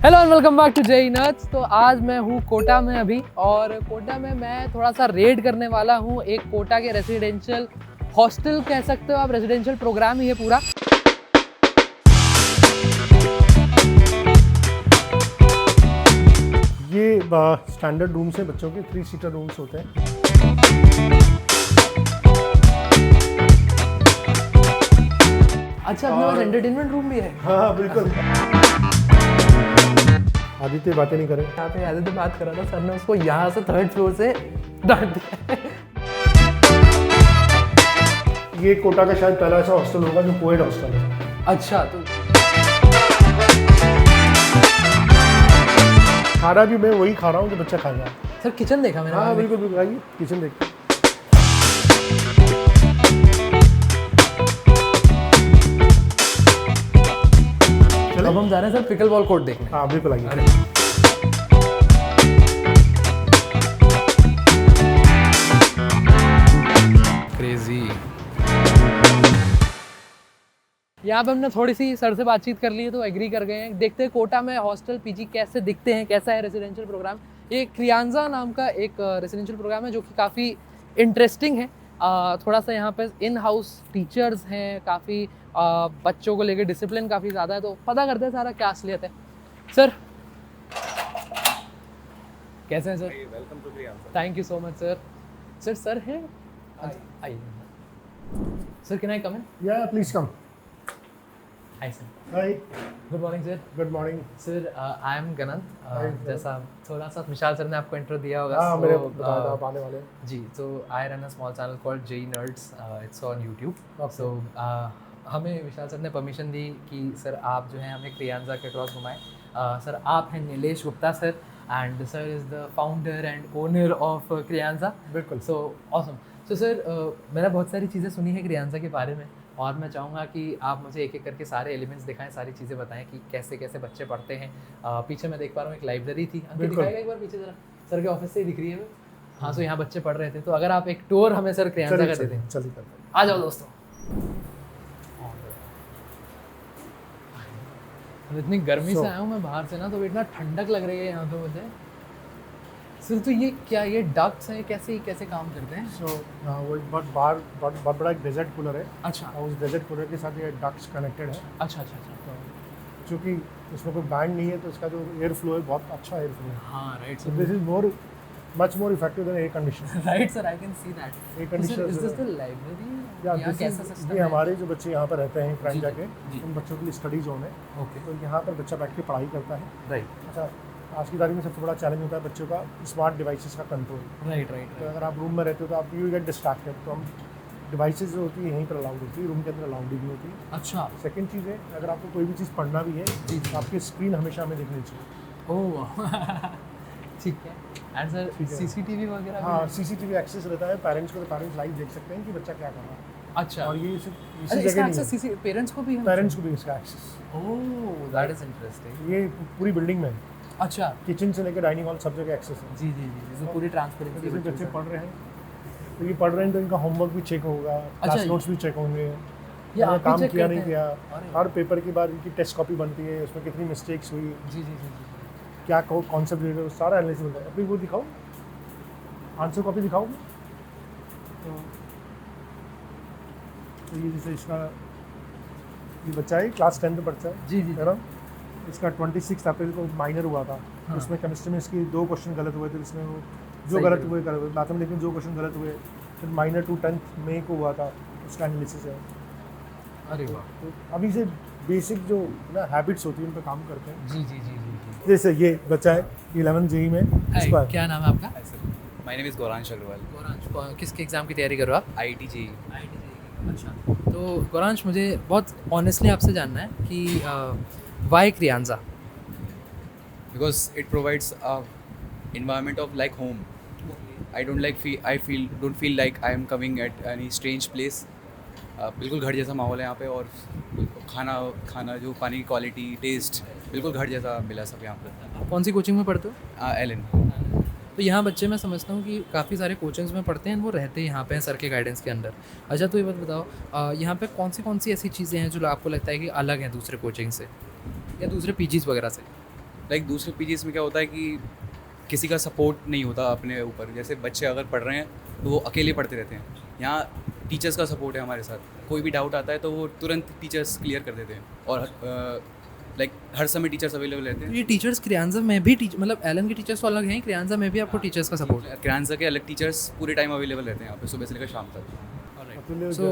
Hello and welcome back to JEE nerds. तो आज मैं हूँ कोटा में अभी, और कोटा में मैं थोड़ा सा रेड करने वाला हूँ एक कोटा के रेसिडेंशियल हॉस्टल, कह सकते हो आप, रेसिडेंशियल प्रोग्राम ही है पूरा। ये स्टैंडर्ड रूम्स हैं, बच्चों के 3 सीटर रूम्स होते हैं। अच्छा, अपने पास एंटरटेनमेंट रूम भी है? हाँ बिल्कुल। आदित्य बातें नहीं करें। यहाँ पे आदित्य बात कर रहा था, सर ने उसको यहाँ से 3rd फ्लोर से डांट दिया। ये कोटा का शायद पहला ऐसा हॉस्टल होगा जो कोएड हॉस्टल है। अच्छा, तो खाना भी मैं वही खा रहा हूँ जो बच्चा खाएगा। सर किचन देखा मैंने? हाँ बिल्कुल बिल्कुल, आइए किचन देखते हैं। अब हम जा रहे हैं सर पिकल बॉल कोर्ट देखने। हाँ बिल्कुल आइए। क्रेजी। यहाँ पे हमने थोड़ी सी सर से बातचीत कर ली है, तो एग्री कर गए हैं। देखते हैं कोटा में हॉस्टल पीजी कैसे दिखते हैं, कैसा है रेसिडेंशियल प्रोग्राम। ये क्रियांजा नाम का एक रेसिडेंशियल प्रोग्राम है जो कि काफ़ी इंटरेस्टिंग है। थोड़ा सा यहाँ पे इन हाउस टीचर्स हैं, काफ़ी बच्चों को लेकर डिसिप्लिन काफ़ी ज़्यादा है। तो पता करते हैं सारा क्या असलियत है। सर कैसे हैं sir? Welcome to Kriyanja. Thank you so much sir. Sir है? आइए sir, can I come in? Yeah please come. Hi sir. Hi, good morning sir. Good morning. Sir I am Ganant. Hi, जैसा थोड़ा सा विशाल सर ने आपको intro दिया होगा। हाँ मेरे बताया था आप आने वाले हैं। जी, तो I run a small channel called JEE nerds, it's on YouTube. So हमें विशाल सर ने परमिशन दी कि सर आप जो हैं हमें क्रियांजा के क्रॉस घुमाएं। सर आप हैं Nilesh Gupta sir, and sir is the founder and owner of Kriyanja. बिल्कुल। So awesome. सो सर मैंने बहुत सारी चीज़ें सुनी है क्रियांजा के बारे में, और मैं चाहूँगा कि आप मुझे एक एक करके सारे एलिमेंट्स दिखाएं, सारी चीज़ें बताएं कि कैसे कैसे बच्चे पढ़ते हैं। पीछे मैं देख पा रहा हूँ एक लाइब्रेरी थी। अंकल दिखाएगा एक बार पीछे ज़रा? सर के ऑफिस से ही दिख रही है वो। हाँ, सो यहाँ बच्चे पढ़ रहे थे। तो अगर आप एक टूर हमें सर क्रियांजा का दे दें। चलिए करते हैं। आ जाओ दोस्तों। इतनी गर्मी से आया हूँ मैं बाहर से ना, तो इतना ठंडक लग रही है यहाँ पे मुझे। सर तो ये क्या, ये डक्ट्स हैं, कैसे कैसे काम करते हैं? सो वो एक बहुत बड़ा एक डेजर्ट कूलर है। अच्छा और उस डेजर्ट कूलर के साथ ये डक्ट्स कनेक्टेड है। अच्छा अच्छा अच्छा। चूँकि इसमें कोई बैंड नहीं है तो इसका जो एयर फ्लो है बहुत अच्छा एयर फ्लो है। हाँ right So this is much more effective than air conditioner. Right sir, I can see that. Air conditioner is this जो द है- लाइब्रेरी? या यहाँ कैसा सिस्टम ये है? हमारे जो बच्चे यहाँ पर रहते हैं क्राइंजा के, जी। उन बच्चों के लिए स्टडी जोन है। ओके तो यहाँ पर बच्चा बैठ के पढ़ाई करता है। राइट अच्छा, आज की तारीख में सबसे बड़ा चैलेंज होता है बच्चों का स्मार्ट डिवाइसेस का कंट्रोल। राइट राइट तो अगर आप रूम में रहते हो तो आप यू गेट डिस्ट्रैक्टेड। तो हम डिवाइसेस जो होती है यहीं पर अलाउड होती है, रूम के अंदर अलाउड नहीं होती है। अच्छा। सेकंड चीज़ है, अगर आपको कोई भी चीज़ पढ़ना भी है जी। तो आपकी स्क्रीन हमेशा हमें दिखनी चाहिए। ओह ठीक है। एंड सर ठीक है। सीसीटीवी वगैरह भी? हाँ, सीसीटीवी एक्सेस रहता है पेरेंट्स को, तो पेरेंट्स लाइव देख सकते हैं कि बच्चा क्या कर रहा है। अच्छा। और ये सिर्फ इसी अरे इसका जगह नहीं एक्सेस है, पेरेंट्स को भी है? पेरेंट्स को भी इसका access. Oh that is interesting. ये पूरी बिल्डिंग में है, अच्छा। किचन से लेकर डाइनिंग हॉल सब जगह एक्सेस है। जी जी जी, तो पूरी ट्रांसपेरेंसी जैसे बच्चे पढ़ रहे हैं तो ये पढ़ रहे हैं तो इनका होमवर्क भी चेक होगा, क्लास नोट्स भी चेक होंगे, ये आप उन्होंने ही काम check किया करते नहीं हैं? किया। अरे। हर पेपर के बाद इनकी टेस्ट कॉपी बनती है, उसमें कितनी मिस्टेक्स हुई, जी जी जी जी। क्या कॉन्सेप्ट रिलेटेड, सारा एनालिसिस होता है। अभी वो दिखाओ, आंसर कॉपी दिखाओ। तो ये जैसे इसका ये बच्चा है, क्लास 10 में पढ़ता है, जी जी है ना। इसका 26 अप्रैल को माइनर हुआ था। हाँ। उसमें केमिस्ट्री में इसकी 2 क्वेश्चन गलत हुए थे, जिसमें वो जो सही गलत है। हुए मैथमेटिक्स में 2 क्वेश्चन गलत हुए। फिर माइनर टू 10th मई को हुआ था, उसका एनालिसिस है। अरे वाह। तो अभी से बेसिक जो ना हैबिट्स होती है उन पर काम करते हैं। जी जी जी जी जैसे ये बच्चा है 11 जेई में, जी। इसका क्या नाम है आपका? My name is Gauransh Agarwal. Gauransh, किसके एग्ज़ाम की तैयारी कर रहे हो आप? IIT JEE। अच्छा। तो गौरांश, मुझे बहुत ऑनेस्टली आपसे जानना है कि Y क्रियांजा? Because it provides a environment of like home. I don't feel like I am coming at any strange place. बिल्कुल घर जैसा माहौल है यहाँ पे, और खाना जो पानी की क्वालिटी, टेस्ट बिल्कुल घर जैसा मिला सब यहाँ पे। कौन सी कोचिंग में पढ़ते हो? एलन। तो यहाँ बच्चे, मैं समझता हूँ कि काफ़ी सारे कोचिंग्स में पढ़ते हैं, वो रहते यहाँ पे हैं सर के गाइडेंस के अंडर। अच्छा, तो ये बात बताओ, यहाँ पे कौन सी ऐसी चीज़ें हैं जो आपको लगता है कि अलग हैं दूसरे कोचिंग से या दूसरे पीजीज वगैरह से? लाइक दूसरे पीजीज़ में क्या होता है कि किसी का सपोर्ट नहीं होता अपने ऊपर, जैसे बच्चे अगर पढ़ रहे हैं तो वो अकेले पढ़ते रहते हैं। यहाँ टीचर्स का सपोर्ट है हमारे साथ, कोई भी डाउट आता है तो वो तुरंत टीचर्स क्लियर कर देते हैं, और लाइक हर समय टीचर्स अवेलेबल रहते तो हैं। ये टीचर्स क्रियांजा में भी मतलब एलन के टीचर्स तो अलग हैं, क्रियांजा में भी आपको टीचर्स का सपोर्ट है? क्रांजा के अलग टीचर्स पूरे टाइम अवेलेबल रहते हैं यहाँ पे, सुबह से लेकर शाम तक। सो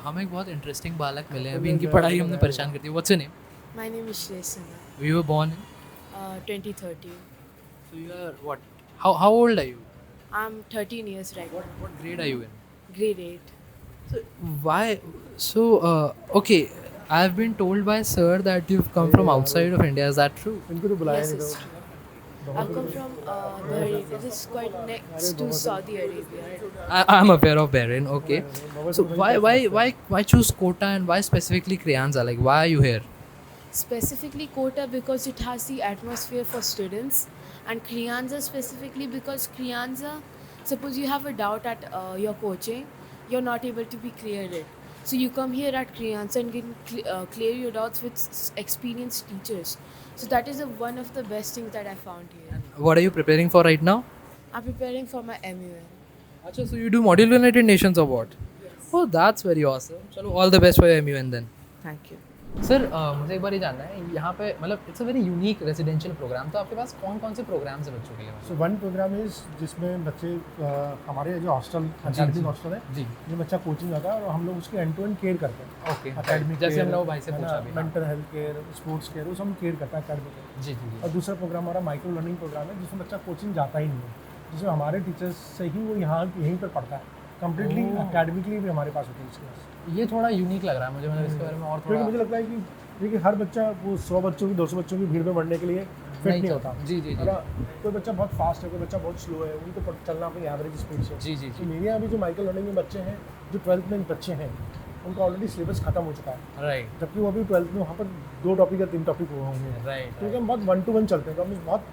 हमें एक बहुत इंटरेस्टिंग बालक मिले हैं, अभी इनकी पढ़ाई हमने परेशान करती है। What's your name? My name is Shlesana, you were born 2013. So you are what, how old are you? I'm 13 years right now. What grade are you in? Grade 8. So why? So okay, I have been told by sir that you've come from outside of India. Is that true? इनको तो बुलाया Yes, नहीं it's था। true. I come from Bahrain. It is quite next to Saudi Arabia. I'm aware of Bahrain. Okay. So why choose Kota and why specifically Crianza? Like why are you here? Specifically Kota because it has the atmosphere for students, and Crianza specifically because Crianza, suppose you have a doubt at your coaching, you're not able to be cleared it. So you come here at Crianza and can clear your doubts with experienced teachers. So that is one of the best things that I found here. What are you preparing for right now? I'm preparing for my MUN. Achha, so you do Model United Nations or what? Yes. Oh, that's very awesome. चलो all the best for your MUN then. Thank you. Sir मुझे एक बार ये जानना है, यहाँ पे मतलब it's a very unique residential program, तो आपके पास कौन कौन से प्रोग्राम्स हैं बच्चों के लिए? सो वन प्रोग्राम इज जिसमें बच्चे हमारे जो हॉस्टल अकेडमिक हॉस्टल है जी जो बच्चा कोचिंग आता है और हम लोग उसकी एंड टू एंड केयर करते हैं। ओके, एकेडमिक जैसे हमने वो भाई से पूछा भी। Mental health care, sports care, वो सब हम केयर करते हैं एकेडमिक केयर। जी जी और दूसरा प्रोग्राम हमारा माइक्रो लर्निंग प्रोग्राम है जिसमें बच्चा कोचिंग जाता ही नहीं है, जिसमें हमारे टीचर्स से ही वो यहाँ यहीं पर पढ़ता है, कम्प्लीटली एकेडमिकली भी हमारे पास होती है इसके पास। ये थोड़ा यूनिक लग रहा है मुझे, मतलब इसके बारे में और क्योंकि थोड़ा मुझे लगता है कि देखिए हर बच्चा वो 100 बच्चों की 200 बच्चों की भीड़ में बढ़ने के लिए फिट नहीं होता। जी जी जी अगर कोई बच्चा बहुत फास्ट है, कोई बच्चा बहुत स्लो है, उनको चलना अपनी एवरेज स्पीड से। जी जी तो जी मेरे यहाँ भी जो माइक्रो लर्निंग में बच्चे हैं, जो 12th में बच्चे हैं, उनका ऑलरेडी सिलेबस खत्म हो चुका है, राइट जबकि वो अभी 12th में वहाँ पर 2 टॉपिक या 3 टॉपिक हुए होंगे। राइट क्योंकि हम बहुत 1 to 1 चलते हैं, तो हम बहुत,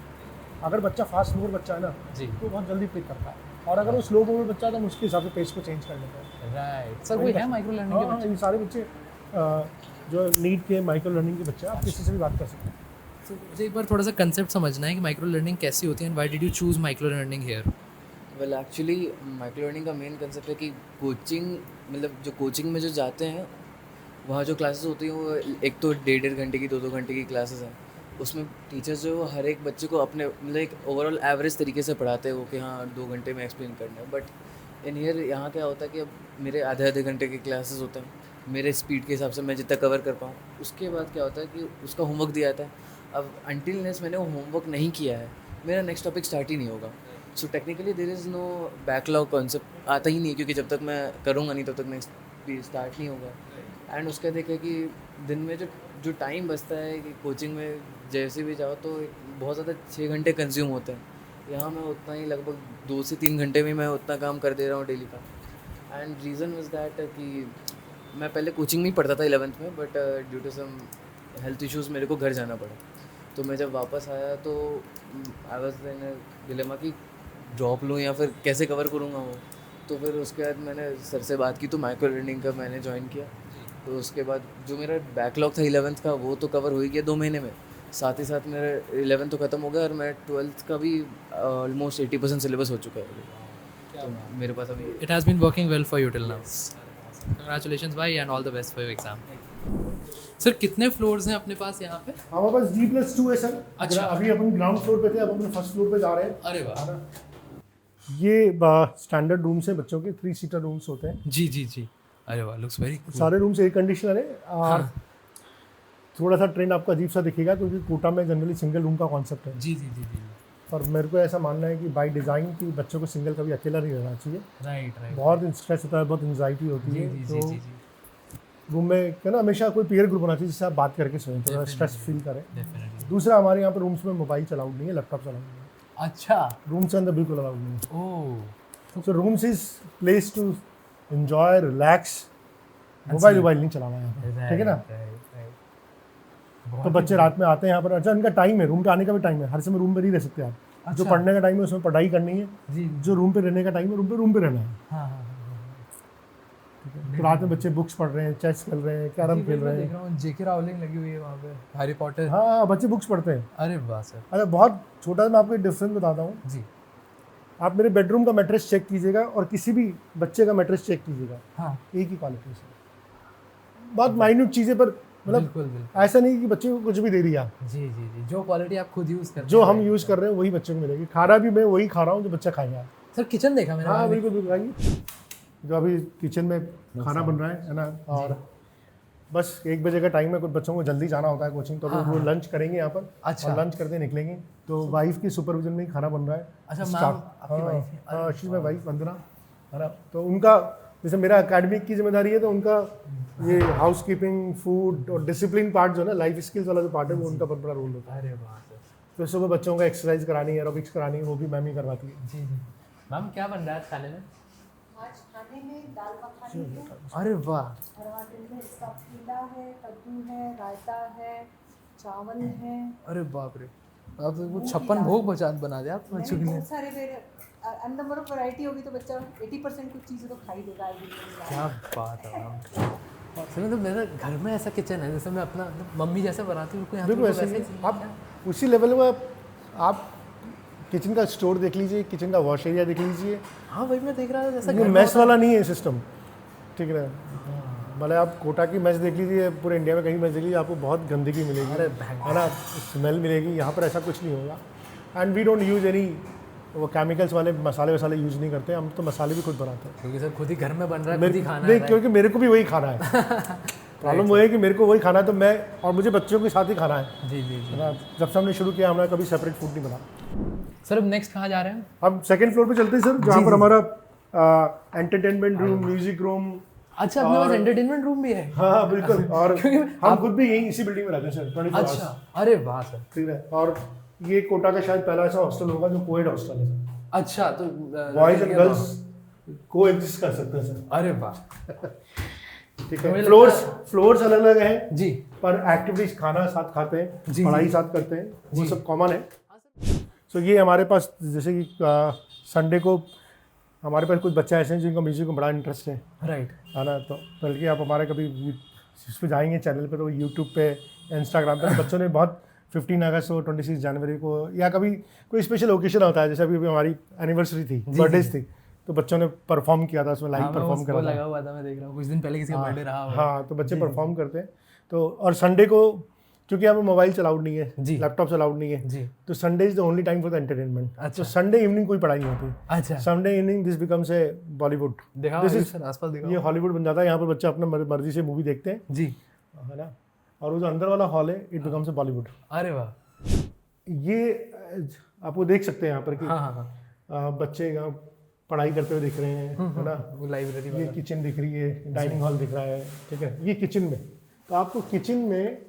अगर बच्चा फास्ट मूवर बच्चा है ना जी तो बहुत जल्दी पिक करता है, और अगर वो स्लो मूवर बच्चा है तो हम उसके हिसाब से पेस को चेंज कर लेते हैं। राइट। सर कोई है माइक्रो लर्निंग के हाँ, बच्चे? ये सारे बच्चे जो नीट के माइक्रो लर्निंग के बच्चे हैं, आप किसी से भी बात कर सकते हैं। तो मुझे एक बार थोड़ा सा कंसेप्ट समझना है कि माइक्रो लर्निंग कैसी होती है, and why did you choose micro learning here? Well actually micro learning का मेन कंसेप्ट है कि कोचिंग, मतलब जो कोचिंग में जो जाते हैं वहाँ जो क्लासेस होती हैं वो एक तो 1.5 घंटे की 2-2 घंटे की क्लासेस हैं। उसमें टीचर्स जो है वो हर एक बच्चे को अपने मतलब एक ओवरऑल एवरेज तरीके से पढ़ाते हैं वो कि हाँ 2 घंटे में एक्सप्लेन करना है। बट इन ईयर यहाँ क्या होता है कि अब मेरे आधे घंटे के क्लासेस होते हैं, मेरे स्पीड के हिसाब से मैं जितना कवर कर पाऊँ। उसके बाद क्या होता है कि उसका होमवर्क दिया जाता है। अब अनटिल नेस मैंने वो होमवर्क नहीं किया है, मेरा नेक्स्ट टॉपिक स्टार्ट ही नहीं होगा। So technically there is no backlog concept आता ही नहीं, क्योंकि जब तक मैं करूँगा नहीं तब तक नेक्स्ट भी स्टार्ट नहीं होगा। एंड उसका देखें कि दिन में जो टाइम बचता है कि कोचिंग में जैसे भी जाओ तो बहुत ज़्यादा 6 घंटे कंज्यूम होते हैं। यहाँ मैं उतना ही लगभग 2 से 3 घंटे में मैं उतना काम कर दे रहा हूँ डेली का। एंड रीज़न इज़ दैट कि मैं पहले कोचिंग नहीं पढ़ता था 11th में, but due to some health issues मेरे को घर जाना पड़ा। तो मैं जब वापस आया तो आई वाज इन डिलेमा कि ड्रॉप लूँ या फिर कैसे कवर करूँगा वो। तो फिर उसके बाद मैंने सर से बात की तो माइक्रो लर्निंग का मैंने ज्वाइन किया। तो उसके बाद जो मेरा बैकलॉग था 11th का वो तो कवर हो ही गया 2 महीने में, साथ ही साथ मेरा 11th तो ख़त्म हो गया और मैं 12th का भी ऑलमोस्ट 80% सिलेबस हो चुका है। तो मेरे पास अभी It has been working well for you till now. Congratulations भाई and all the best for your exam. Sir कितने फ्लोर्स हैं अपने पास यहाँ पे? हमारे पास G+2 है सर। अच्छा। अभी अपन ग्राउंड फ्लोर पे थे, अब अपन फर्स्ट फ्लोर पे जा रहे हैं। अरे वाह। ये स्टैंडर्ड रूम्स है बच्चों के, 3 सीटर रूम्स होते हैं। जी जी जी। अरे वाह, लुक्स वेरी कूल। सारे रूम्स एयर कंडीशनर है। और हाँ। थोड़ा सा ट्रेंड आपको अजीब सा दिखेगा क्योंकि कोटा में जनरली सिंगल रूम का कॉन्सेप्ट है, जी जी जी जी। और मेरे को ऐसा मानना है कि बाय डिज़ाइन कि बच्चों को सिंगल कभी अकेला नहीं रहना चाहिए। Right right. बहुत स्ट्रेस होता है, बहुत एंग्जाइटी होती जी है, जी जी तो जी जी। रूम में क्या ना हमेशा कोई पीयर ग्रुप होना चाहिए जिससे आप बात करके सोएं, थोड़ा स्ट्रेस फील करें। डेफिनेटली। दूसरा, हमारे यहाँ पर रूम्स में मोबाइल अलाउड नहीं है, लैपटॉप अलाउड नहीं है, अच्छा। रूम्स के अंदर बिल्कुल अलाउड नहीं है। Oh. So rooms is place to enjoy, relax. Mobile नहीं चलाना है यहाँ पर, ठीक है ना। तो बच्चे रात में आते हैं यहाँ पर, अच्छा इनका टाइम है, रूम पे आने का भी टाइम है, हर समय रूम पे नहीं रह सकते आप। जो अच्छा। पढ़ने का टाइम है उसमें पढ़ाई करनी है, जी। जो रूम पे रहने का टाइम है रूम पे रहना है, हाँ हाँ हाँ। तो रात में बच्चे बुक्स पढ़ रहे हैं, चेस खेल रहे हैं, कैरम खेल रहे देख हैं। रहा हूँ जेके रावलिंग लगी हुई है वहाँ पे, हैरी पॉटर। हाँ, बच्चे बुक्स पढ़ते हैं। अरे वाह सर। अच्छा, बहुत छोटा सा मैं आपको एक डिफरेंस बताता हूँ। जी आप मेरे बेडरूम का मैट्रेस चेक कीजिएगा और किसी भी बच्चे का मैट्रेस चेक कीजिएगा, हाँ एक ही क्वालिटी से। बहुत माइन्यूट चीज़ें, पर मतलब बिल्कुल बिल्कुल। ऐसा नहीं कि बच्चे को कुछ भी दे दिया। जी जी जी, जो क्वालिटी आप खुद यूज़ करते हैं, जो हम यूज़ कर रहे हैं वही बच्चे को मिलेगी। खाना भी मैं वही खा रहा हूँ जो बच्चा खाएगा। सर किचन देखा मैंने। हाँ बिल्कुल बिल्कुल, आइए। जो अभी किचन में खाना बन रहा है ना, और बस 1 बजे का टाइम है, कुछ बच्चों को जल्दी जाना होता है कोचिंग, तो वो लंच करेंगे यहाँ पर। अच्छा। और लंच करते निकलेंगे, तो वाइफ की सुपरविजन में ही खाना बन रहा है। अच्छा, मैम Start- आपकी wife है? हाँ, शी माय वाइफ वंदना, है ना। तो उनका, जैसे मेरा एकेडमिक की जिम्मेदारी है, तो उनका ये हाउस कीपिंग, फूड और डिसिप्लिन पार्ट जो है ना, लाइफ स्किल्स वाला जो पार्ट है, वो उनका बहुत बड़ा रोल होता है। अरे वाह सर। तो सुबह बच्चों का एक्सरसाइज करानी है, एरोबिक्स करानी है, वो भी मैम ही करवाती है। जी जी। मैम क्या बन रहा है आज खाने में? आज खाने में दाल मखनी है, अरे वाह। और दिन में इसका खीरा है, कद्दू है, रायता है, चावल है। अरे बाप रे, आप तो वो 56 भोग बना दिया आप बच्चों के लिए। बहुत सारे मेरे नंबर ऑफ वैरायटी होगी तो बच्चा 80% कुछ चीज़ें तो खा ही देगा। क्या बात है मैम। सर तो मेरा घर में ऐसा किचन है जैसे मैं अपना मम्मी जैसे बनाती हूँ, यहाँ बिल्कुल ऐसे ही आप उसी लेवल में आप किचन का स्टोर देख लीजिए, किचन का वॉश एरिया देख लीजिए। हाँ वही मैं देख रहा था जैसा ये घर में मैस होता है। वाला नहीं है सिस्टम, ठीक है। भले आप कोटा की मैस देख लीजिए, पूरे इंडिया में कहीं मैस देख लीजिए, आपको बहुत गंदगी मिलेगी, अरे है ना, स्मेल मिलेगी। यहाँ पर ऐसा कुछ नहीं होगा। And we don't use any वो केमिकल्स वाले मसाले वसाले यूज़ नहीं करते, हम तो मसाले भी खुद बनाते हैं। क्योंकि सर खुद ही घर में बन रहा है, खुद ही खाना नहीं, है। क्योंकि मेरे को भी वही खाना है। प्रॉब्लम वो है कि मेरे को वही खाना है, तो मैं और मुझे बच्चों के साथ ही खाना है। जी जी जी। है ना। जब से हमने शुरू किया, हमने कभी सेपरेट फूड नहीं बना। सर अब नेक्स्ट कहाँ जा रहे हैं? हम सेकंड फ्लोर पे चलते हैं सर, जहाँ पर हमारा एंटरटेनमेंट रूम, म्यूजिक रूम। अच्छा, अपने पास एंटरटेनमेंट रूम भी है? हाँ बिल्कुल, और हम खुद भी यहीं इसी बिल्डिंग में रहते हैं सर, 24 hours। अच्छा, अरे वाह सर। ठीक है। और ये कोटा का शायद पहला ऐसा हॉस्टल होगा जो कोएड हॉस्टल है सर। अच्छा, तो बॉयज एंड गर्ल्स को एग्जिस्ट कर सकते हैं सर। अरे वाह। ठीक तो है। मुझे फ्लोर्स अलग अलग हैं, जी पर एक्टिविटीज, खाना साथ खाते हैं, जी, पढ़ाई जी। साथ करते हैं, वो जी। सब कॉमन है। सो ये हमारे पास, जैसे कि संडे को हमारे पास कुछ बच्चे ऐसे हैं जिनको म्यूजिक में बड़ा इंटरेस्ट है राइट। ना। तो बल्कि आप हमारे कभी इस पे जाएंगे चैनल पे, तो यूट्यूब पे, इंस्टाग्राम पे बच्चों ने बहुत 15 अगस्त को, 26 जनवरी को, या कभी कोई स्पेशल ओकेजन होता है, जैसे अभी हमारी एनिवर्सरी थी, बर्थडेज थी, तो बच्चों ने परफॉर्म किया था, उसमें लाइव परफॉर्म करा लगा था। हुआ था, मैं देख रहा हूँ कुछ दिन पहले किसी का बर्थडे रहा हुआ है। हाँ, तो बच्चे परफॉर्म करते हैं। तो और संडे को, क्योंकि यहाँ पे मोबाइल अलाउड नहीं है, जी। लैपटॉप अलाउड नहीं है, जी। तो Sunday is the only time for the entertainment. अच्छा। तो संडे इवनिंग कोई पढ़ाई नहीं होती। अच्छा, Sunday evening this becomes a Bollywood. दिखाओ This आगे is- सर, आसपास दिखाओ। ये हॉलीवुड बन जाता है। यहाँ पर बच्चे अपने मर्जी से मूवी देखते हैं, जी। है ना। और वो जो अंदर वाला हॉल है, इट बिकम्स ए बॉलीवुड। अरे वाह। ये आप वो देख सकते हैं यहाँ पर कि हाँ हाँ हाँ, बच्चे यहाँ पढ़ाई करते हुए दिख रहे हैं, है ना। वो लाइब्रेरी ये किचन दिख रही है, डाइनिंग हॉल दिख रहा है, ठीक है। ये किचन में, तो आपको किचन में,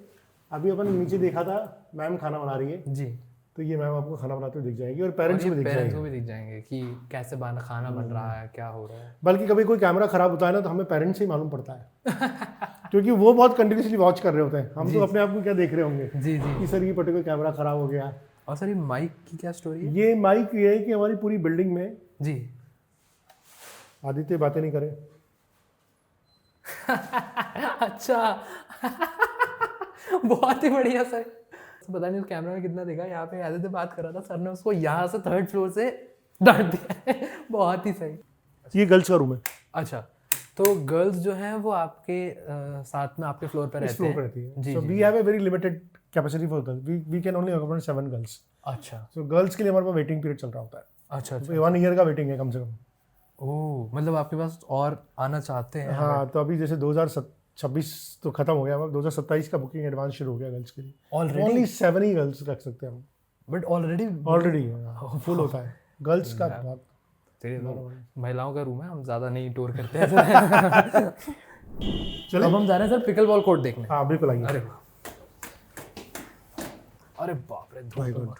अभी अपन नीचे देखा था मैम खाना बना रही है, जी। तो ये मैम आपको खाना बनाते हुए दिख जाएगी, और पेरेंट्स को भी दिख पेरेंट्स को जाएगी। भी दिख जाएंगे कि कैसे बना खाना बन रहा है, क्या हो रहा है। बल्कि कभी कोई कैमरा खराब होता है ना, तो हमें पेरेंट्स से ही मालूम पड़ता है क्योंकि वो बहुत कंटिन्यूसली वॉच कर रहे होते हैं। हम तो अपने आप को क्या देख रहे होंगे जी जी। कि सर ये पर्टिकुलर कैमरा खराब हो गया। और सर ये माइक की क्या स्टोरी है? ये माइक ये है कि हमारी पूरी बिल्डिंग में, जी। आदित्य बातें नहीं करे, अच्छा। बहुत ही बढ़िया सर। पता नहीं उस कैमरा में कितना देखा, यहाँ पे आदित्य बात कर रहा था, सर ने उसको यहाँ से 3rd फ्लोर से डांट दिया है। बहुत ही सही। ये गर्ल्स का रूम है, अच्छा, तो गर्ल्स जो हैं वो आपके साथ में आपके फ्लोर पर इस रहते फ्लोर हैं? पर रहती है। जी सो जी। We have a very limited capacity for girls, we can only accommodate 7 girls. अच्छा सो गर्ल्स के लिए हमारे पास वेटिंग पीरियड चल रहा होता है, अच्छा अच्छा। 1 ईयर का वेटिंग है कम से कम। ओह, मतलब आपके पास और आना चाहते हैं? हाँ, तो अभी जैसे 2026 तो खत्म हो गया, अब 2027 का बुकिंग एडवांस शुरू हो गया गर्ल्स के लिए। ऑलरेडी? ओनली 7 ही गर्ल्स रख सकते हैं हम, बट ऑलरेडी ऑलरेडी फुल होता है गर्ल्स का बहुत। तेरे तो महिलाओं का रूम है, हम ज़्यादा नहीं टूर करते हैं। चलिए अब हम जा रहे हैं सर पिकल बॉल कोर्ट देखने। हाँ बिल्कुल आइए। अरे अरे बाप रे, धूप में।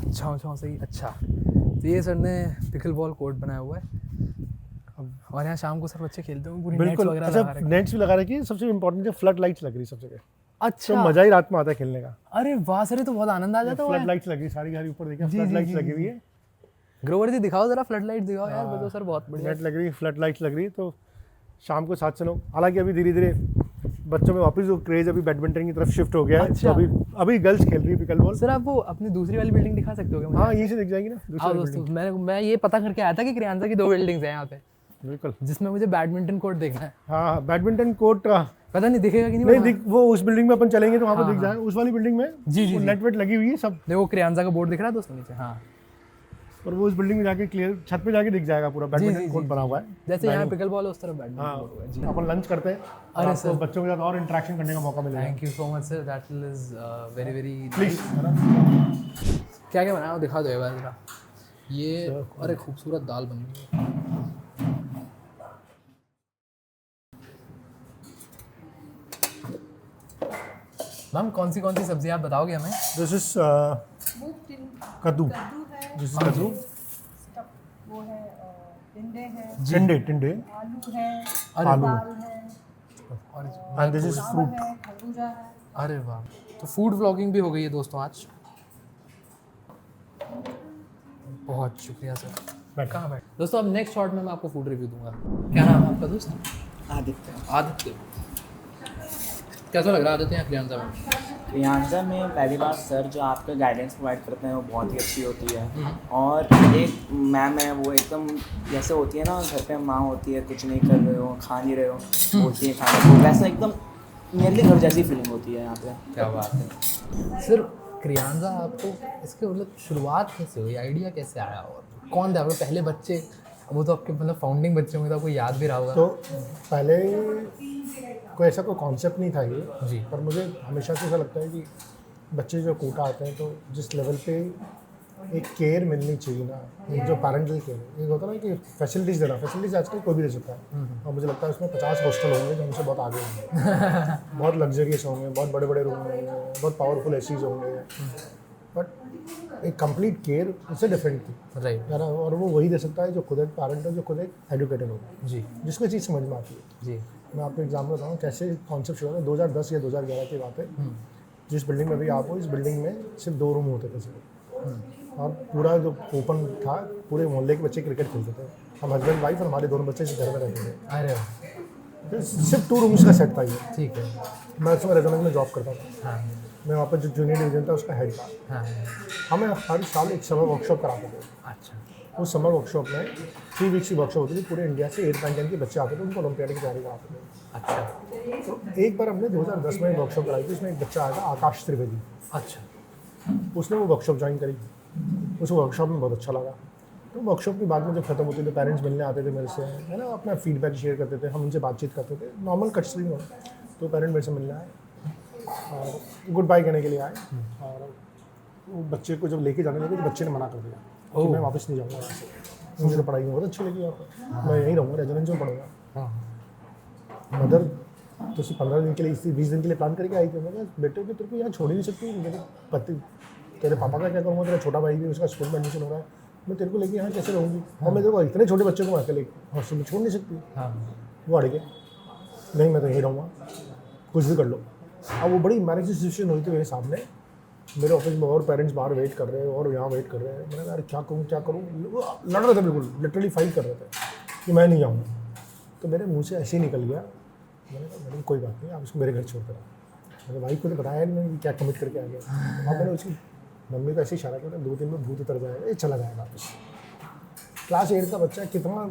अच्छा सही। अच्छा, तो ये सर ने पिकल बॉल कोर्ट बनाया हुआ है। हमारे यहाँ शाम को सर बच्चे खेलते हैं, पूरी नेट्स बिल्कुल। वगैरह अच्छा, लगा रखे हैं। नेट्स भी लगा रखी है, सबसे इम्पोर्टेंट है फ्लड लाइट्स लग रही सब जगह, तो अच्छा, मजा ही रात में आता है खेलने का। अरे वाह सर, ये तो बहुत आनंद आ जाता है। फ्लड लाइट्स लगी सारी घर ऊपर, देखिए जी, फ्लड जी, लाइट्स जी, लगी जी। हुई है, ग्रोवर जी दिखाओ जरा फ्लड लाइट दिखाओ यार, बताओ सर, बहुत बढ़िया। नेट लग रही है, फ्लड लाइट्स लग रही है, तो शाम को 7 से 9। हालांकि अभी धीरे धीरे बच्चों में वापस वो क्रेज अभी बैडमिंटन की तरफ शिफ्ट हो गया है। अच्छा। तो अभी गर्ल्स खेल रही है पिकल बॉल। सर आप वो अपनी दूसरी वाली बिल्डिंग दिखा सकते हो क्या मुझे? हाँ, यहीं से दिख जाएगी ना दूसरी हाँ वाली दोस्तों, मैं ये पता करके आया था कि क्रियांजा की 2 बिल्डिंग्स हैं यहाँ पे, building। बिल्कुल। जिसमें मुझे बैडमिंटन कोर्ट देखना है। हाँ, बैडमिंटन कोर्ट पता नहीं दिखेगा कि नहीं नहीं वहाँ? दिख, वो उस बिल्डिंग में अपन चलेंगे तो वहाँ हाँ, पर दिख जाएगा। उस वाली बिल्डिंग में जी, जी, वो जी। नेट वेट लगी हुई है सब, देखो क्रियांजा का बोर्ड दिख रहा है दोस्तों नीचे। हाँ और वो उस बिल्डिंग में जाके क्लियर छत पे जाके दिख जाएगा पूरा बैडमिंटन जी, कोर्ट जी, बना हुआ है। जैसे यहाँ पिकल बॉल है उस तरफ बैडमिंटन हाँ, कोर्ट होगा। जी अपन लंच करते हैं और अरे आपको सर। बच्चों के साथ और इंटरेक्शन करने का मौका मिलेगा। Thank you so much sir, that is very very please. क्या क्या बनाया वो दिखा दो एक बार जरा। ये अरे खूबसूरत दाल बनी हुई है। मैम कौन सी सब्जी आप बताओगे हमें? दिस इज मूंग टिन कद्दू। कद्दू है, दिस इज कद्दू। स्टफ वो है, टिंडे है, टिंडे टिंडे आलू है, अरे आलू। दाल है, और एंड दिस इज चावल फ्रूट। है, खरबूजा है। अरे वाह, तो फूड व्लॉगिंग भी हो गई है दोस्तों आज। बहुत शुक्रिया सर। कहाँ बैठ दोस्तों, अब नेक्स्ट शॉट में मैं आपको फूड रिव्यू दूंगा। क्या नाम है आपका दोस्त? आदित्य। कैसा लग रहा है आदित्य यहाँ क्रियांजा में? क्रियांजा में पहली बार सर जो आपका गाइडेंस प्रोवाइड करते हैं वो बहुत ही अच्छी होती है। और एक मैम है वो एकदम जैसे होती है ना, घर पे माँ होती है, कुछ नहीं कर रहे हो, खा नहीं रहे हो, बोलती है खाना को, वैसा एकदम नियरली घर जैसी फीलिंग होती है यहाँ पे। क्या बात है सर। क्रियांजा आपको इसके मतलब शुरुआत कैसे हुई, आइडिया कैसे आया और कौन थे आपके पहले बच्चे? वो तो आपके मतलब फाउंडिंग बच्चे होंगे तो आपको याद भी रहा होगा। तो पहले कोई ऐसा कोई कॉन्सेप्ट नहीं था ये जी। पर मुझे हमेशा से ऐसा लगता है कि बच्चे जो कोटा आते हैं तो जिस लेवल पे एक केयर मिलनी चाहिए ना, एक जो पैरेंटल केयर है, एक होता है ना कि फैसिलिटीज़ देना। फैसिलिटीज़ आजकल कोई भी दे सकता है और मुझे लगता है उसमें 50 हॉस्टल होंगे जो हमसे बहुत आगे होंगे। बहुत लग्जरियस होंगे, बहुत बड़े बड़े रूम होंगे, बहुत पावरफुल एसीज होंगे, बट एक कंप्लीट केयर उससे डिफरेंट थी राइट यार। और वो वही दे सकता है जो खुद एक पैरेंट है, जो खुद एक एजुकेटेड होगा, जी जिसको चीज़ समझ में आती है। जी। मैं आपको एग्जाम्पल बताऊँ कैसे कॉन्सेप्ट शुरू हुआ था। 2010 या 2011 की बात है। जिस बिल्डिंग में भी आप हो, इस बिल्डिंग में सिर्फ 2 रूम होते थे सिर्फ, और पूरा जो ओपन था, पूरे मोहल्ले के बच्चे क्रिकेट खेलते थे। हम हस्बैंड वाइफ और हमारे दोनों बच्चे इस घर में रहते थे। अरे फिर सिर्फ 2 रूम्स का सेट था ये। ठीक है। मैं उसमें रेजोनेंस में जॉब करता था। हाँ मैं वहाँ पर जो जूनियर डिवीजन था उसका हेड था। हाँ। हमें हर साल एक समर वर्कशॉप कराते थे। अच्छा। उस समर वर्कशॉप में 3 वीक्स की वर्कशॉप होती थी। पूरे इंडिया से 8 9 के बच्चे आते थे, उनको ओलंपियाड की तैयारी कराते थे। अच्छा। तो एक बार हमने 2010 में वर्कशॉप कराई थी। उसमें एक बच्चा आया था आकाश त्रिवेदी। अच्छा। उसने वो वर्कशॉप ज्वाइन करी। उस वर्कशॉप में बहुत अच्छा लगा। तो वर्कशॉप की बाद में जब खत्म होती थी, पेरेंट्स मिलने आते थे मेरे से, है ना, अपना फीडबैक शेयर करते थे, हम उनसे बातचीत करते थे, नॉर्मल कटसरी में। तो पेरेंट मेरे से मिलने आए और गुड बाय कहने के लिए आए। और वो बच्चे को जब लेके जाने लगे तो बच्चे ने मना कर दिया कि मैं वापस नहीं जाऊँगा यहाँ से, मुझे तो पढ़ाई में बहुत अच्छी लगी यहाँ पर, मैं यहीं रहूँगा, रेजिडेंस में पढ़ूँगा। मदर तो सिर्फ 15 दिन के लिए, 20 दिन के लिए प्लान करके आई थी। मैं कहा बेटे कि तेरे को यहाँ छोड़ ही नहीं सकती, मेरे पति, तेरे पापा का क्या करूँगा, तेरा छोटा भाई भी उसका स्कूल में एडमिशन हो रहा है, मैं तेरे को लेके यहाँ कैसे रहूँगी, और मैं तेरे को इतने छोटे बच्चे को अकेले हॉस्टल में छोड़ नहीं सकती। वो अड़ गए, नहीं मैं तो यहीं रहूँगा, कुछ भी कर लो। अब वो बड़ी मैरिज सिचुएशन हुई थी मेरे सामने। मेरे ऑफिस में और पेरेंट्स बाहर वेट कर रहे हैं और यहाँ वेट कर रहे हैं। मैंने कहा यार क्या करूँ, लड़ रहे थे, बिल्कुल लिटरली फाइट कर रहे थे कि मैं नहीं जाऊँगा। तो मेरे मुँह से ऐसे ही निकल गया, मैंने कहा मैडम कोई बात नहीं, आप उसको मेरे घर छोड़ कर आओ। मेरे भाई को तो बताया नहीं मैंने क्या कमिट करके आ गया। और मैंने उसकी मम्मी को ऐसे इशारा किया, 2 दिन में भूत उतर जाएगा, ये चला जाएगा वापस। क्लास 8 का बच्चा कितना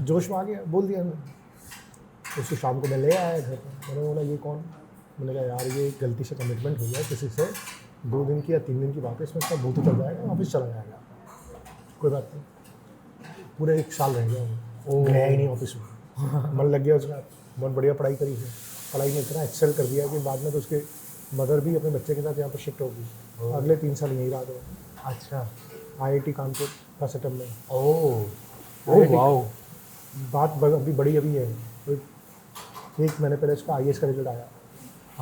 जोश में आ गया, बोल दिया मैंने। उसको शाम को मैं ले आया घर पर। मैंने बोला ये कौन? मैंने कहा यार ये गलती से कमिटमेंट हो गया किसी से, 2 दिन की या 3 दिन की बात है, इसमें इसका भूत उतर जाएगा, वापस चला जाएगा, कोई बात नहीं। पूरे 1 साल रह गया वो, गया ही नहीं ऑफिस में। मन लग गया उसका, बहुत बढ़िया पढ़ाई करी है, पढ़ाई में इतना एक्सेल कर दिया कि बाद में तो उसके मदर भी अपने बच्चे के साथ यहाँ पर शिफ्ट होगी। अगले 3 साल यहीं रहा तो। अच्छा। IIT कानपुर का सेटअप में। Oh wow. बात अभी बड़ी अभी है, 1 महीने पहले इसका IAS का रिजल्ट आया,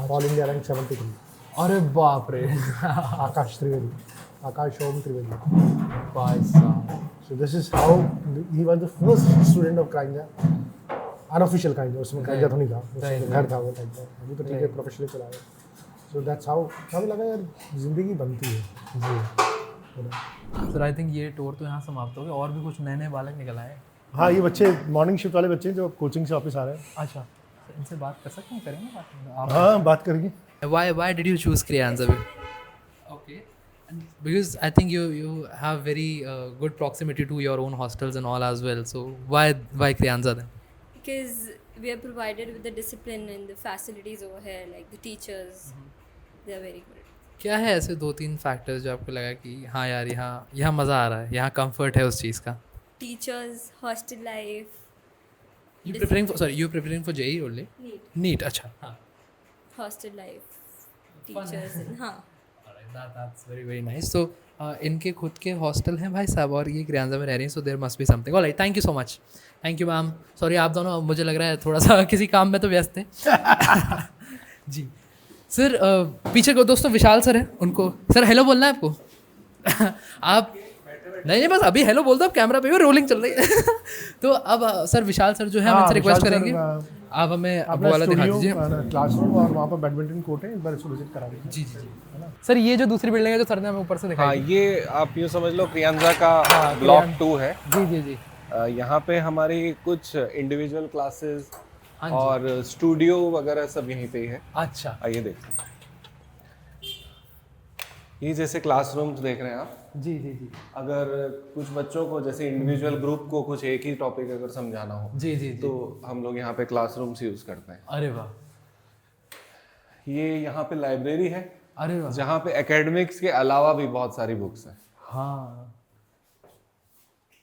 ऑल इंडिया रैंक 73। अरे बाप रे। आकाश त्रिवेदी, आकाश ओम त्रिवेदी। भाई साहब। So this is how he was the first student of Crianza, unofficial Crianza, उसमें Crianza तो नहीं था, उसमें घर था वो टाइप का। अभी तो ठीक है, प्रोफेशनली चला रहे। So that's how हमें लगा यार जिंदगी बनती है जी। सर आई थिंक ये टूर तो यहाँ समाप्त हो गया, और भी कुछ नए नए बालक निकल आए। हाँ ये बच्चे मॉर्निंग शिफ्ट वाले बच्चे हैं जो कोचिंग से वापस आ रहे हैं। अच्छा, इनसे बात कर सकते हैं, करेंगे बात आप? हाँ बात करेंगे। Why did you choose Crianza? Okay, and because I think you have very good proximity to your own hostels and all as well. So why Crianza then? Because we are provided with the discipline and the facilities over here, like the teachers, they are very good. क्या है ऐसे 2-3 factors जो आपको लगा कि हाँ यार यहाँ मज़ा आ रहा है, यहाँ कंफर्ट है उस चीज़ का? Teachers, hostel life, You preparing for JEE only? NEET, अच्छा हाँ. hostel life, teachers, and हाँ. That's very nice. So इनके खुद के हॉस्टल हैं भाई साहब और ये क्रियांजा में रह रही हैं, so there must be something. Alright, thank you so much. Thank you ma'am. Sorry आप दोनों, मुझे लग रहा है थोड़ा सा किसी काम में तो व्यस्त थे. जी सर, पीछे को दोस्तों विशाल सर हैं, उनको सर हेलो बोलना है आपको. आप नहीं बस अभी हेलो बोल दो, आप कैमरा पे भी रोलिंग चल रही है. तो अब सर विशाल सर जो है हम इनसे रिक्वेस्ट करेंगे आप हमें वो वाला दिखा दीजिए क्लासरूम, और वहाँ पर बैडमिंटन कोर्ट है, एक बार इसको विजिट करा दीजिए। जी सर, ये जो दूसरी बिल्डिंग है जो सर ने हमें ऊपर से दिखाई, हाँ ये आप यूँ समझ लो क्रियांजा का ब्लॉक 2 है। जी यहाँ पे हमारी कुछ इंडिविजुअल क्लासेस हाँ और स्टूडियो वगैरह सब यहीं पे ही है। अच्छा आइए देखते हैं। ये जैसे क्लासरूम्स देख रहे हैं आप, जी अगर कुछ बच्चों को जैसे इंडिविजुअल ग्रुप को कुछ एक ही टॉपिक अगर समझाना हो जी तो हम लोग यहाँ पे क्लासरूम्स यूज करते हैं। अरे वाह, ये यहाँ पे लाइब्रेरी है, अरे वाह, जहाँ पे एकेडमिक्स के अलावा भी बहुत सारी बुक्स हैं। हाँ,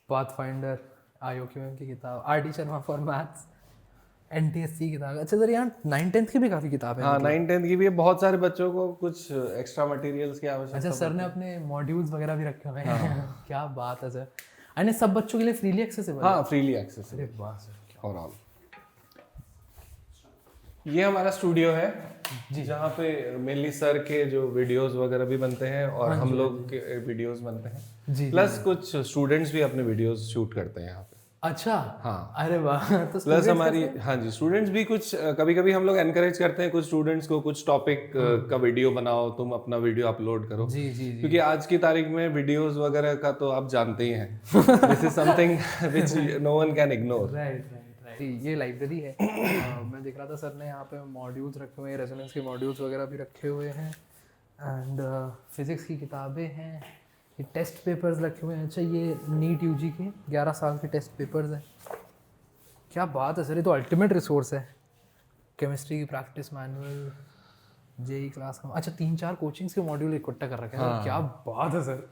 पाथफाइंडर, आयोकी मैम की किताब, RD. Sharma for maths, NTSC किताब। अच्छा सर, यहाँ 9-10 की भी काफ़ी किताब है। हाँ 9-10 की भी है। बहुत सारे बच्चों को कुछ एक्स्ट्रा मटेरियल्स की आवश्यकता। अच्छा सर ने अपने मॉड्यूल्स वगैरह भी रखे हुए हैं। क्या बात है सर, यानी सब बच्चों के लिए फ्रीली एक्सेसिबल? हाँ फ्रीली एक्सेसिबल। अरे वाह सर, और ऑल। ये हमारा स्टूडियो है जी, जहाँ पे मेनली सर के जो वीडियोस वगैरह भी बनते हैं और हम लोग के वीडियोस बनते हैं जी, प्लस कुछ स्टूडेंट्स भी अपने वीडियोस शूट करते हैं यहाँ पे। अच्छा हाँ, अरे वाह। तो प्लस हमारी हाँ जी स्टूडेंट्स भी कुछ कभी कभी हम लोग एनकरेज करते हैं कुछ स्टूडेंट्स को, कुछ टॉपिक का वीडियो बनाओ, तुम अपना वीडियो अपलोड करो। जी क्योंकि आज की तारीख में वीडियोस वगैरह का तो आप जानते ही हैं, this is something which no one can ignore. Right. ये लाइब्रेरी है। मैं देख रहा था सर ने यहाँ पे मॉड्यूल्स रखे हुए हैं, रेजोनेंस के मॉड्यूल्स वगैरह भी रखे हुए हैं एंड फिज़िक्स की किताबें हैं, ये टेस्ट पेपर्स रखे हुए हैं। अच्छा ये नीट यूजी के 11 साल के टेस्ट पेपर्स हैं। क्या बात है सर, ये तो अल्टीमेट रिसोर्स है। केमिस्ट्री की प्रैक्टिस मैनुअल, जेई क्लास का, अच्छा 3-4 कोचिंग्स के मॉड्यूल इकट्ठा कर रखे हैं। हाँ। क्या बात है सर।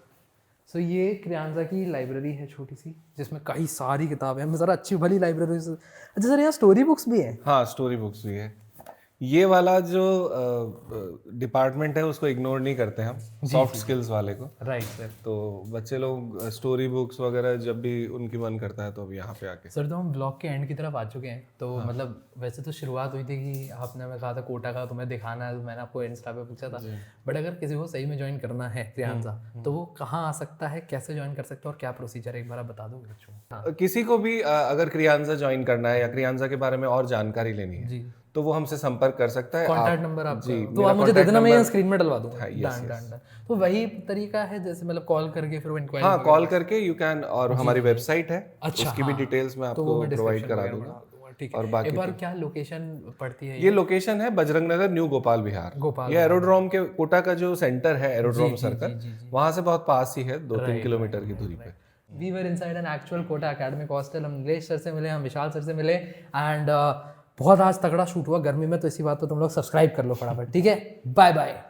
सो ये क्रियांजा की लाइब्रेरी है छोटी सी, जिसमें कई सारी किताबें हैं। ज़रा अच्छी भली लाइब्रेरी। अच्छा सर, यहाँ स्टोरी बुक्स भी हैं? हाँ स्टोरी बुक्स भी है। ये वाला जो डिपार्टमेंट है उसको इग्नोर नहीं करते हम, सॉफ्ट स्किल्स वाले को। Right sir. तो बच्चे लोग स्टोरी बुक्स वगैरह जब भी उनकी मन करता है तो अब यहाँ पे आके। सर तो हम ब्लॉग के एंड की तरफ आ चुके हैं, तो हाँ। मतलब वैसे तो शुरुआत हुई थी कि आपने हमें कहा था कोटा का तुम्हें दिखाना है, तो मैंने आपको इंस्टा पे पूछा था। बट अगर किसी को सही में ज्वाइन करना है क्रियांजा, तो वो कहाँ आ सकता है, कैसे ज्वाइन कर सकता है और क्या प्रोसीजर है, एक बार आप बता दो बच्चों। हाँ। किसी को भी अगर क्रियांजा ज्वाइन करना है या क्रियांजा के बारे में और जानकारी लेनी है जी, तो वो हमसे संपर्क कर सकता है। कॉन्टैक्ट नंबर आप जी, तो आप मुझे दे देना, मैं स्क्रीन में डलवा दूंगा। हाँ, yes. तो वही तरीका है जैसे मतलब कॉल करके फिर वो इंक्वायरी? हाँ कॉल करके यू कैन, और हमारी वेबसाइट है, अच्छा, उसकी भी डिटेल्स मैं आपको प्रोवाइड करा दूंगा। ठीक और है, बाकी एक बार क्या लोकेशन पड़ती है? ये लोकेशन है बजरंग नगर, न्यू गोपाल विहार। ये एरोड्रोम के कोटा का जो सेंटर है, एरोड्रोम सर्कल, वहाँ से बहुत पास ही है, 2-3 किलोमीटर की दूरी पे। We were inside an actual Kota academic hostel. हम नीलेश सर से मिले, हम विशाल सर से मिले एंड बहुत आज तगड़ा शूट हुआ गर्मी में, तो इसी बात पर तुम लोग सब्सक्राइब कर लो फटाफट, ठीक है? Bye bye.